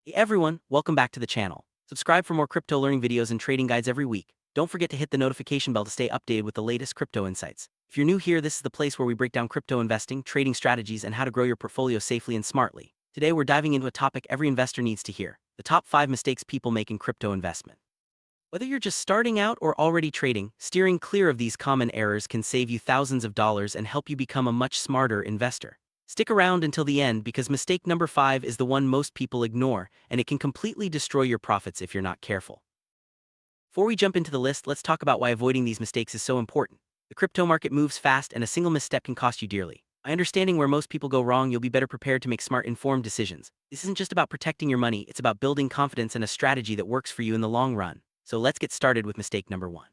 Hey everyone, welcome back to the channel. Subscribe for more crypto learning videos and trading guides every week. Don't forget to hit the notification bell to stay updated with the latest crypto insights. If you're new here, this is the place where we break down crypto investing, trading strategies, and how to grow your portfolio safely and smartly. Today we're diving into a topic every investor needs to hear: the top 5 mistakes people make in crypto investment. Whether you're just starting out or already trading, steering clear of these common errors can save you thousands of dollars and help you become a much smarter investor. Stick around until the end because mistake number 5 is the one most people ignore, and it can completely destroy your profits if you're not careful. Before we jump into the list, let's talk about why avoiding these mistakes is so important. The crypto market moves fast, and a single misstep can cost you dearly. By understanding where most people go wrong, you'll be better prepared to make smart, informed decisions. This isn't just about protecting your money, it's about building confidence and a strategy that works for you in the long run. So let's get started with mistake number 1.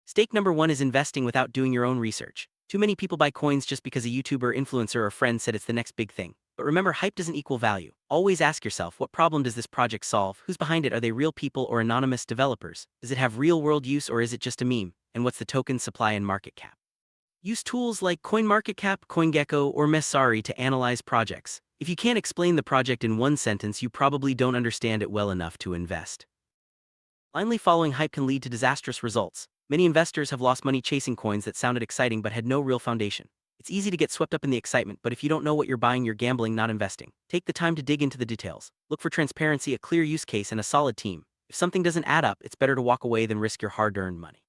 Mistake number 1 is investing without doing your own research. Too many people buy coins just because a YouTuber, influencer, or friend said it's the next big thing. But remember, hype doesn't equal value. Always ask yourself, what problem does this project solve? Who's behind it? Are they real people or anonymous developers? Does it have real-world use or is it just a meme? And what's the token supply and market cap? Use tools like CoinMarketCap, CoinGecko, or Messari to analyze projects. If you can't explain the project in one sentence, you probably don't understand it well enough to invest. Blindly following hype can lead to disastrous results. Many investors have lost money chasing coins that sounded exciting but had no real foundation. It's easy to get swept up in the excitement, but if you don't know what you're buying, you're gambling, not investing. Take the time to dig into the details. Look for transparency, a clear use case, and a solid team. If something doesn't add up, it's better to walk away than risk your hard-earned money.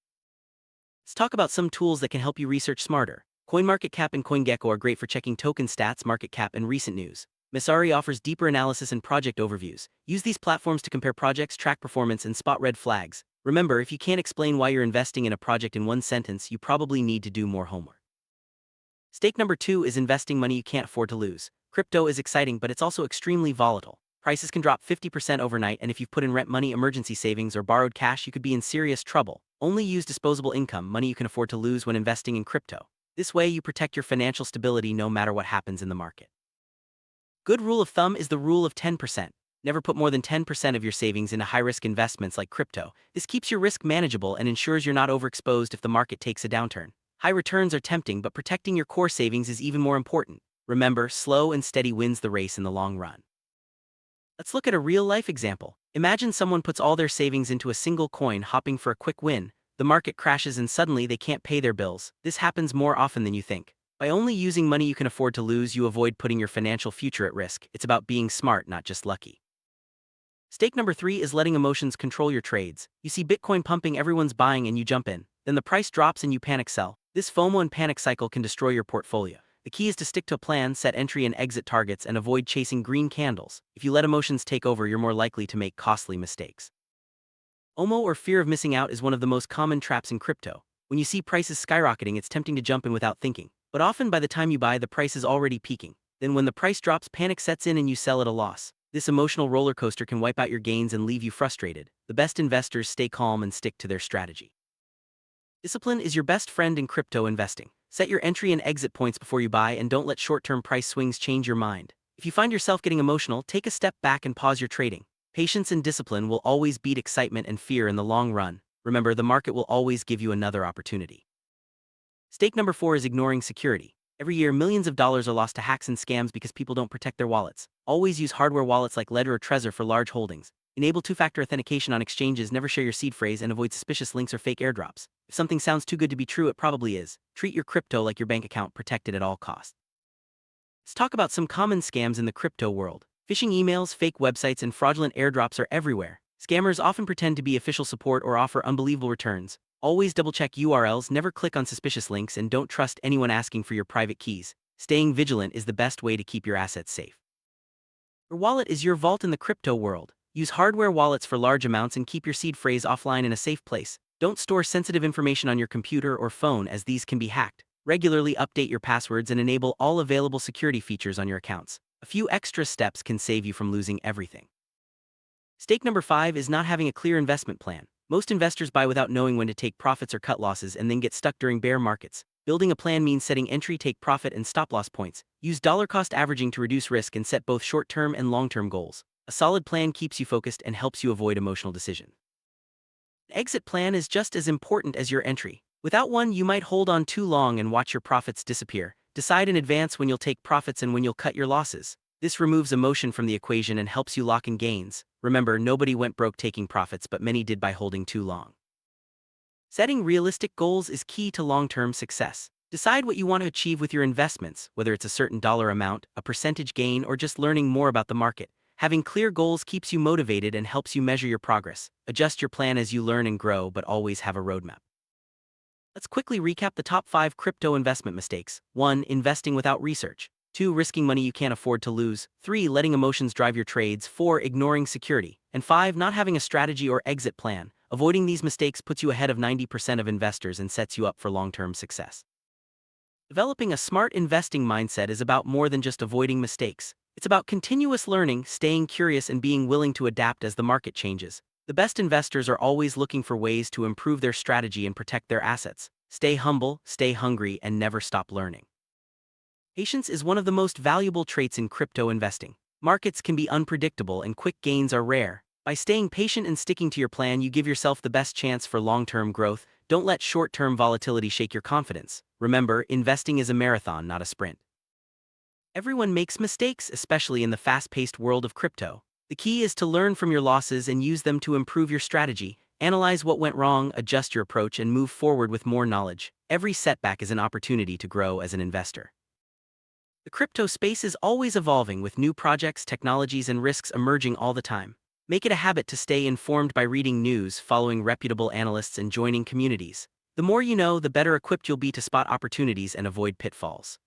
Let's talk about some tools that can help you research smarter. CoinMarketCap and CoinGecko are great for checking token stats, market cap, and recent news. Messari offers deeper analysis and project overviews. Use these platforms to compare projects, track performance, and spot red flags. Remember, if you can't explain why you're investing in a project in one sentence, you probably need to do more homework. Mistake number 2 is investing money you can't afford to lose. Crypto is exciting, but it's also extremely volatile. Prices can drop 50% overnight, and if you've put in rent money, emergency savings, or borrowed cash, you could be in serious trouble. Only use disposable income, money you can afford to lose when investing in crypto. This way, you protect your financial stability no matter what happens in the market. Good rule of thumb is the rule of 10%. Never put more than 10% of your savings into high-risk investments like crypto. This keeps your risk manageable and ensures you're not overexposed if the market takes a downturn. High returns are tempting, but protecting your core savings is even more important. Remember, slow and steady wins the race in the long run. Let's look at a real-life example. Imagine someone puts all their savings into a single coin, hoping for a quick win. The market crashes and suddenly they can't pay their bills. This happens more often than you think. By only using money you can afford to lose, you avoid putting your financial future at risk. It's about being smart, not just lucky. Mistake number 3 is letting emotions control your trades. You see Bitcoin pumping, everyone's buying, and you jump in. Then the price drops and you panic sell. This FOMO and panic cycle can destroy your portfolio. The key is to stick to a plan, set entry and exit targets, and avoid chasing green candles. If you let emotions take over, you're more likely to make costly mistakes. FOMO, or fear of missing out, is one of the most common traps in crypto. When you see prices skyrocketing, it's tempting to jump in without thinking. But often by the time you buy, the price is already peaking. Then when the price drops, panic sets in and you sell at a loss. This emotional roller coaster can wipe out your gains and leave you frustrated. The best investors stay calm and stick to their strategy. Discipline is your best friend in crypto investing. Set your entry and exit points before you buy, and don't let short-term price swings change your mind. If you find yourself getting emotional, take a step back and pause your trading. Patience and discipline will always beat excitement and fear in the long run. Remember, the market will always give you another opportunity. Mistake number 4 is ignoring security. Every year, millions of dollars are lost to hacks and scams because people don't protect their wallets. Always use hardware wallets like Ledger or Trezor for large holdings. Enable two-factor authentication on exchanges, never share your seed phrase, and avoid suspicious links or fake airdrops. If something sounds too good to be true, it probably is. Treat your crypto like your bank account, protected at all costs. Let's talk about some common scams in the crypto world. Phishing emails, fake websites, and fraudulent airdrops are everywhere. Scammers often pretend to be official support or offer unbelievable returns. Always double-check URLs, never click on suspicious links, and don't trust anyone asking for your private keys. Staying vigilant is the best way to keep your assets safe. Your wallet is your vault in the crypto world. Use hardware wallets for large amounts and keep your seed phrase offline in a safe place. Don't store sensitive information on your computer or phone, as these can be hacked. Regularly update your passwords and enable all available security features on your accounts. A few extra steps can save you from losing everything. Mistake number 5 is not having a clear investment plan. Most investors buy without knowing when to take profits or cut losses and then get stuck during bear markets. Building a plan means setting entry, take profit, and stop loss points. Use dollar-cost averaging to reduce risk and set both short-term and long-term goals. A solid plan keeps you focused and helps you avoid emotional decisions. An exit plan is just as important as your entry. Without one, you might hold on too long and watch your profits disappear. Decide in advance when you'll take profits and when you'll cut your losses. This removes emotion from the equation and helps you lock in gains. Remember, nobody went broke taking profits, but many did by holding too long. Setting realistic goals is key to long-term success. Decide what you want to achieve with your investments, whether it's a certain dollar amount, a percentage gain, or just learning more about the market. Having clear goals keeps you motivated and helps you measure your progress. Adjust your plan as you learn and grow, but always have a roadmap. Let's quickly recap the top 5 crypto investment mistakes. 1. Investing without research. 2. Risking money you can't afford to lose. 3. Letting emotions drive your trades. 4. Ignoring security. And 5. Not having a strategy or exit plan. Avoiding these mistakes puts you ahead of 90% of investors and sets you up for long-term success. Developing a smart investing mindset is about more than just avoiding mistakes. It's about continuous learning, staying curious, and being willing to adapt as the market changes. The best investors are always looking for ways to improve their strategy and protect their assets. Stay humble, stay hungry, and never stop learning. Patience is one of the most valuable traits in crypto investing. Markets can be unpredictable and quick gains are rare. By staying patient and sticking to your plan, you give yourself the best chance for long-term growth. Don't let short-term volatility shake your confidence. Remember, investing is a marathon, not a sprint. Everyone makes mistakes, especially in the fast-paced world of crypto. The key is to learn from your losses and use them to improve your strategy. Analyze what went wrong, adjust your approach, and move forward with more knowledge. Every setback is an opportunity to grow as an investor. The crypto space is always evolving, with new projects, technologies, and risks emerging all the time. Make it a habit to stay informed by reading news, following reputable analysts, and joining communities. The more you know, the better equipped you'll be to spot opportunities and avoid pitfalls.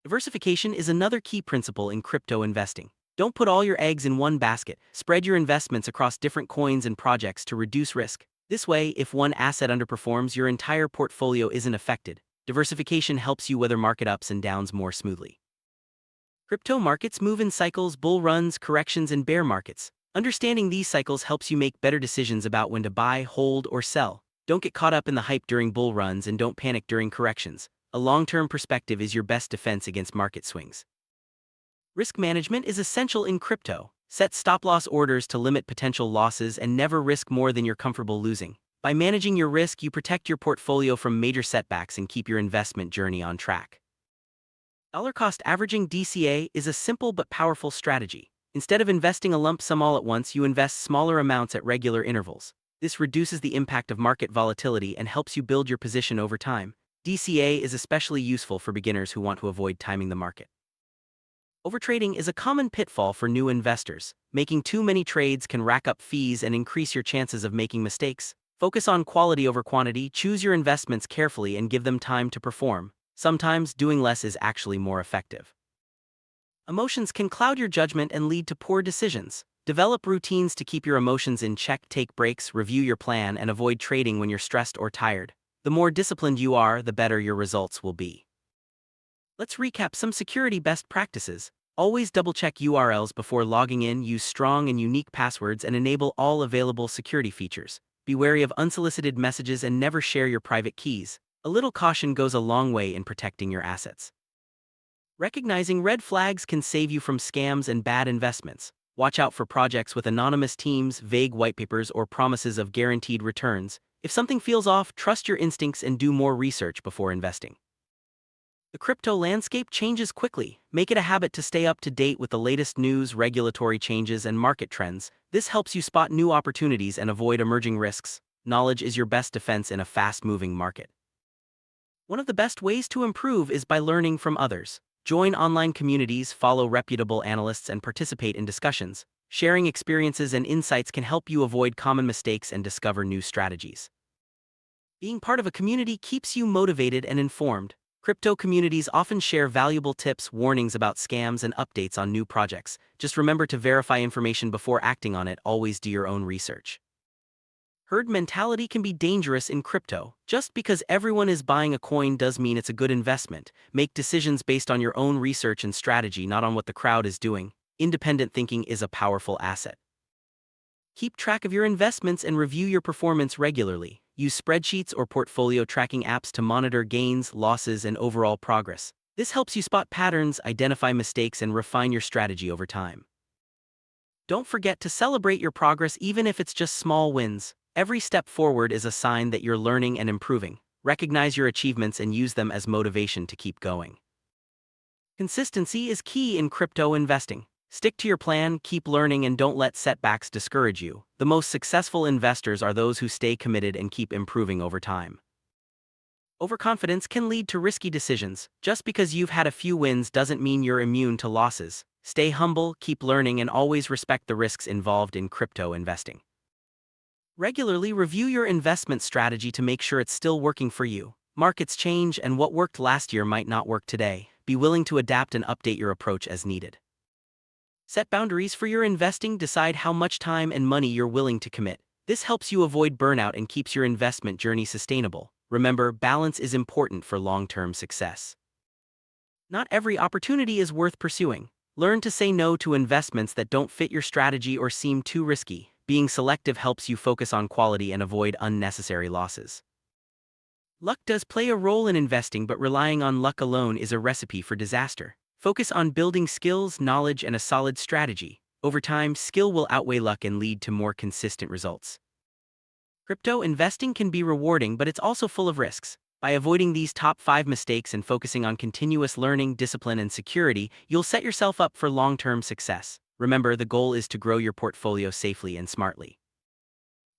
Diversification is another key principle in crypto investing. Don't put all your eggs in one basket. Spread your investments across different coins and projects to reduce risk. This way, if one asset underperforms, your entire portfolio isn't affected. Diversification helps you weather market ups and downs more smoothly. Crypto markets move in cycles: bull runs, corrections, and bear markets. Understanding these cycles helps you make better decisions about when to buy, hold, or sell. Don't get caught up in the hype during bull runs and don't panic during corrections. A long-term perspective is your best defense against market swings. Risk management is essential in crypto. Set stop-loss orders to limit potential losses and never risk more than you're comfortable losing. By managing your risk, you protect your portfolio from major setbacks and keep your investment journey on track. Dollar cost averaging (DCA) is a simple but powerful strategy. Instead of investing a lump sum all at once, you invest smaller amounts at regular intervals. This reduces the impact of market volatility and helps you build your position over time. DCA is especially useful for beginners who want to avoid timing the market. Overtrading is a common pitfall for new investors. Making too many trades can rack up fees and increase your chances of making mistakes. Focus on quality over quantity, choose your investments carefully, and give them time to perform. Sometimes doing less is actually more effective. Emotions can cloud your judgment and lead to poor decisions. Develop routines to keep your emotions in check, take breaks, review your plan, and avoid trading when you're stressed or tired. The more disciplined you are, the better your results will be. Let's recap some security best practices. Always double-check URLs before logging in, use strong and unique passwords, and enable all available security features. Be wary of unsolicited messages and never share your private keys. A little caution goes a long way in protecting your assets. Recognizing red flags can save you from scams and bad investments. Watch out for projects with anonymous teams, vague whitepapers, or promises of guaranteed returns. If something feels off, trust your instincts and do more research before investing. The crypto landscape changes quickly. Make it a habit to stay up to date with the latest news, regulatory changes, and market trends. This helps you spot new opportunities and avoid emerging risks. Knowledge is your best defense in a fast-moving market. One of the best ways to improve is by learning from others. Join online communities, follow reputable analysts, and participate in discussions. Sharing experiences and insights can help you avoid common mistakes and discover new strategies. Being part of a community keeps you motivated and informed. Crypto communities often share valuable tips, warnings about scams, and updates on new projects. Just remember to verify information before acting on it. Always do your own research. Herd mentality can be dangerous in crypto. Just because everyone is buying a coin does mean it's a good investment. Make decisions based on your own research and strategy, not on what the crowd is doing. Independent thinking is a powerful asset. Keep track of your investments and review your performance regularly. Use spreadsheets or portfolio tracking apps to monitor gains, losses, and overall progress. This helps you spot patterns, identify mistakes, and refine your strategy over time. Don't forget to celebrate your progress, even if it's just small wins. Every step forward is a sign that you're learning and improving. Recognize your achievements and use them as motivation to keep going. Consistency is key in crypto investing. Stick to your plan, keep learning, and don't let setbacks discourage you. The most successful investors are those who stay committed and keep improving over time. Overconfidence can lead to risky decisions. Just because you've had a few wins doesn't mean you're immune to losses. Stay humble, keep learning, and always respect the risks involved in crypto investing. Regularly review your investment strategy to make sure it's still working for you. Markets change, and what worked last year might not work today. Be willing to adapt and update your approach as needed. Set boundaries for your investing. Decide how much time and money you're willing to commit. This helps you avoid burnout and keeps your investment journey sustainable. Remember, balance is important for long-term success. Not every opportunity is worth pursuing. Learn to say no to investments that don't fit your strategy or seem too risky. Being selective helps you focus on quality and avoid unnecessary losses. Luck does play a role in investing, but relying on luck alone is a recipe for disaster. Focus on building skills, knowledge, and a solid strategy. Over time, skill will outweigh luck and lead to more consistent results. Crypto investing can be rewarding, but it's also full of risks. By avoiding these top 5 mistakes and focusing on continuous learning, discipline, and security, you'll set yourself up for long-term success. Remember, the goal is to grow your portfolio safely and smartly.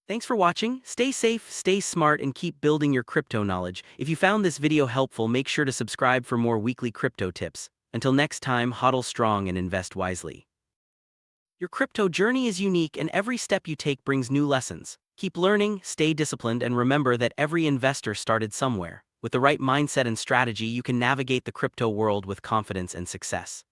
Thanks for watching. Stay safe, stay smart, and keep building your crypto knowledge. If you found this video helpful, make sure to subscribe for more weekly crypto tips. Until next time, hodl strong and invest wisely. Your crypto journey is unique, and every step you take brings new lessons. Keep learning, stay disciplined, and remember that every investor started somewhere. With the right mindset and strategy, you can navigate the crypto world with confidence and success.